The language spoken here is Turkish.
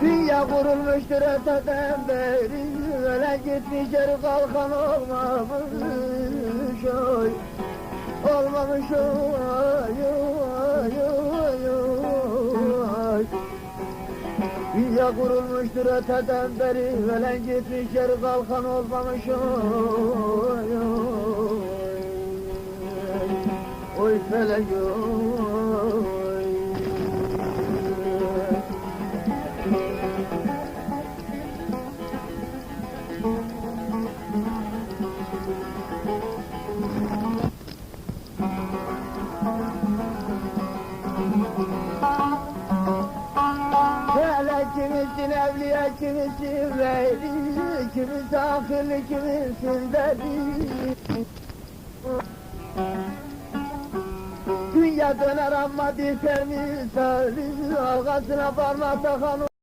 Dünya kurulmuştur öteden beri, ölen gitmiş geri kalkan olmamış oy. Olmamış oy, oy, oy, oy. Dünya kurulmuştur öteden beri, ölen gitmiş geri kalkan olmamış oy, oy. Oy felek oy. Hele kimisin evliya, kimisin veli, kimisi akıllı, kimisin deli. Dünya döner ama diker misali, arkasına parmak takan